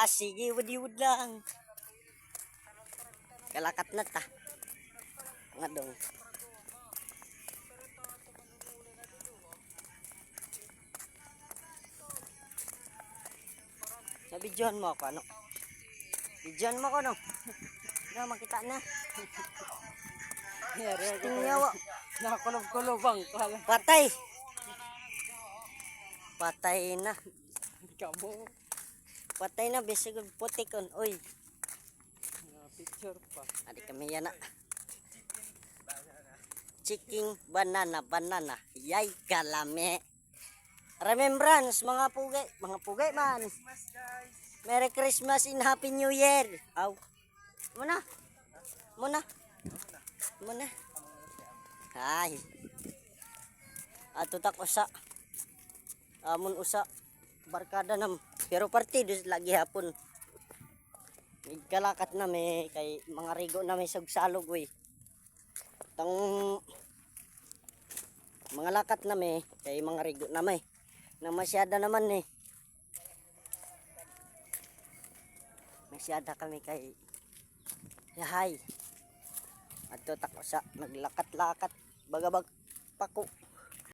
Sige, wadi-wad lang. Kalakat na ta. Nga dong. Nabidyohan mo ako, ano? Bidyohan mo ako, no? Na, makita na. Tinyawa. Nakakulog-kulubang. Patay. Patay na. Kamo. Patay na, bisig putik on. Uy. Picture pa. Adi kami yan na. Chicken banana. Yay kalame. Remembrance mga pugay man. Merry Christmas and Happy New Year. Aw. Muna. Ay. Ato tak usa. Amon usa barkada nam pero partido lagi hapon. Nagkalakat na may kay mga rigo na may sagsalog we. Tang mga lakat na may kay mga rigo na may na masyada naman eh. Masyada kami kay yahay. Ato tak usa naglakat-lakat bagabag pako.